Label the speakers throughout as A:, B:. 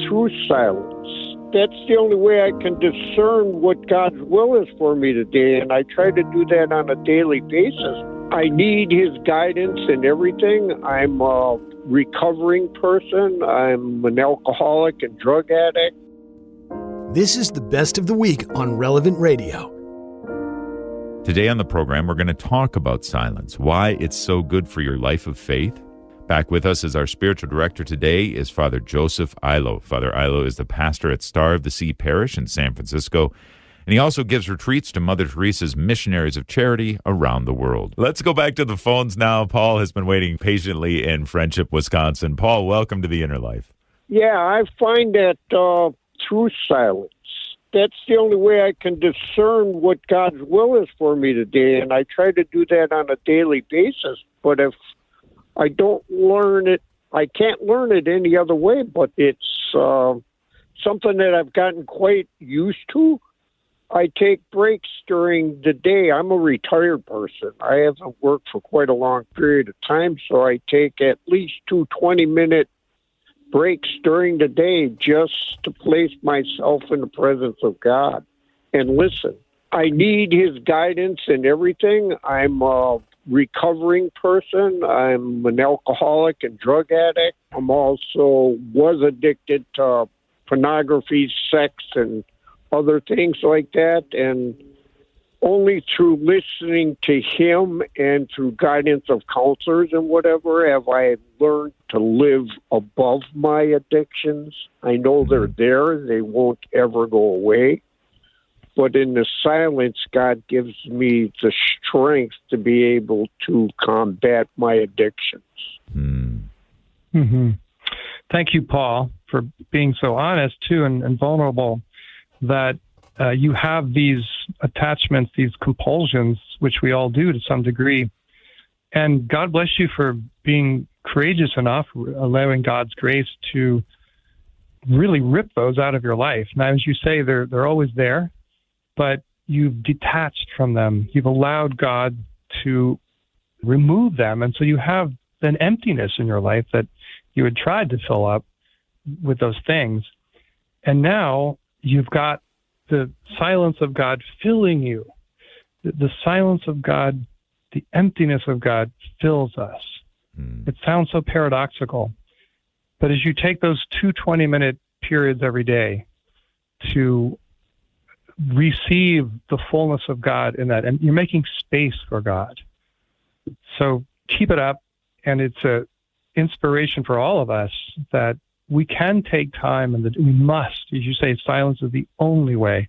A: through silence. That's the only way I can discern what God's will is for me today, and I try to do that on a daily basis. I need His guidance in everything. I'm a recovering person. I'm an alcoholic and drug addict.
B: This is the Best of the Week on Relevant Radio.
C: Today on the program, we're going to talk about silence, why it's so good for your life of faith. Back with us as our spiritual director today is Father Joseph Illo. Father Illo is the pastor at Star of the Sea Parish in San Francisco, and he also gives retreats to Mother Teresa's missionaries of charity around the world. Let's go back to the phones now. Paul has been waiting patiently in Friendship, Wisconsin. Paul, welcome to The Inner Life.
A: Yeah, I find that through silence. That's the only way I can discern what God's will is for me today, and I try to do that on a daily basis. But if I don't learn it, I can't learn it any other way, but it's something that I've gotten quite used to. I take breaks during the day. I'm a retired person. I haven't worked for quite a long period of time, so I take at least 2 20-minute breaks during the day just to place myself in the presence of God and listen. I need His guidance in everything. I'm a recovering person. I'm an alcoholic and drug addict. I'm also was addicted to pornography, sex, and other things like that. And only through listening to Him and through guidance of counselors and whatever have I learned to live above my addictions. I know they're there. They won't ever go away. But in the silence, God gives me the strength to be able to combat my addictions.
D: Mm-hmm. Thank you, Paul, for being so honest, too, and vulnerable that you have these attachments, these compulsions, which we all do to some degree. And God bless you for being courageous enough, allowing God's grace to really rip those out of your life. Now, as you say, they're always there, but you've detached from them. You've allowed God to remove them. And so you have an emptiness in your life that you had tried to fill up with those things. And now you've got the silence of God filling you. The silence of God, the emptiness of God fills us. It sounds so paradoxical. But as you take those 2 20-minute periods every day to receive the fullness of God in that, and you're making space for God. So keep it up, and it's an inspiration for all of us that we can take time, and that we must, as you say, silence is the only way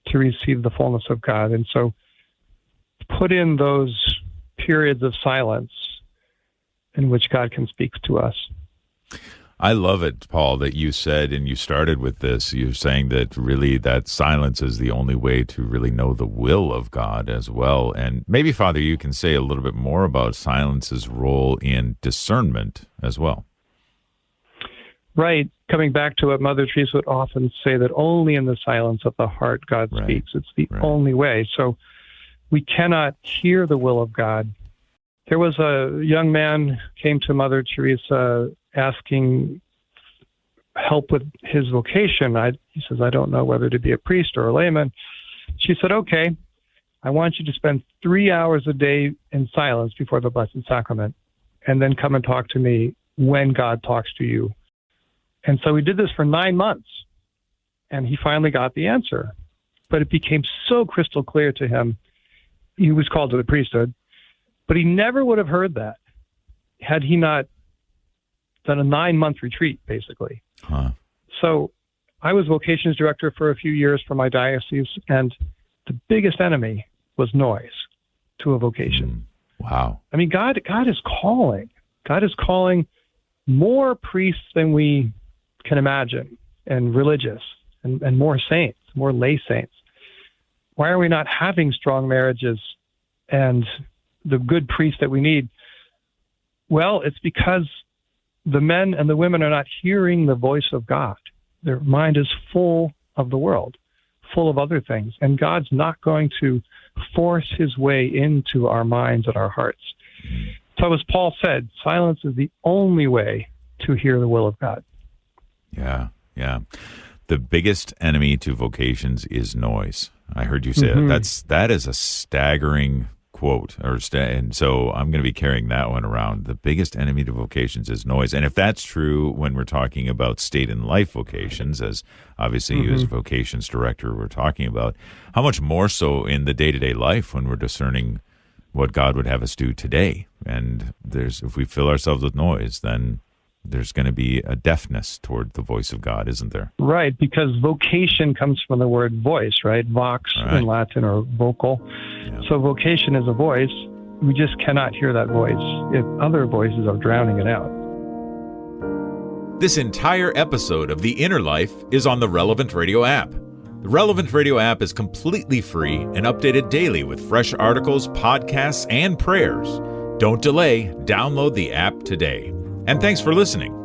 D: to receive the fullness of God. And so put in those periods of silence in which God can speak to us.
C: I love it, Paul, that you said, and you started with this, you're saying that really that silence is the only way to really know the will of God as well. And maybe, Father, you can say a little bit more about silence's role in discernment as well.
D: Right. Coming back to what Mother Teresa would often say, that only in the silence of the heart God speaks. It's the only way. So we cannot hear the will of God. There was a young man who came to Mother Teresa asking help with his vocation. He says, I don't know whether to be a priest or a layman. She said, okay, I want you to spend 3 hours a day in silence before the Blessed Sacrament, and then come and talk to me when God talks to you. And so he did this for 9 months, and he finally got the answer. But it became so crystal clear to him. He was called to the priesthood, but he never would have heard that had he not done a 9-month retreat, basically. So I was vocations director for a few years for my diocese, and the biggest enemy was noise to a vocation.
C: Wow.
D: I mean, God is calling. God is calling more priests than we can imagine, and religious, and more saints, more lay saints. Why are we not having strong marriages and the good priests that we need? Well, it's because the men and the women are not hearing the voice of God. Their mind is full of the world, full of other things, and God's not going to force His way into our minds and our hearts. So as Paul said, silence is the only way to hear the will of God.
C: Yeah. Yeah. The biggest enemy to vocations is noise. I heard you say it. That is a staggering quote, and so I'm going to be carrying that one around. The biggest enemy to vocations is noise. And if that's true when we're talking about state and life vocations, as obviously you as vocations director we're talking about, how much more so in the day-to-day life when we're discerning what God would have us do today. And if we fill ourselves with noise, then there's going to be a deafness toward the voice of God, isn't there?
D: Right, because vocation comes from the word voice, right? Vox in Latin, or vocal. Yeah. So vocation is a voice. We just cannot hear that voice if other voices are drowning it out.
C: This entire episode of The Inner Life is on the Relevant Radio app. The Relevant Radio app is completely free and updated daily with fresh articles, podcasts, and prayers. Don't delay. Download the app today. And thanks for listening.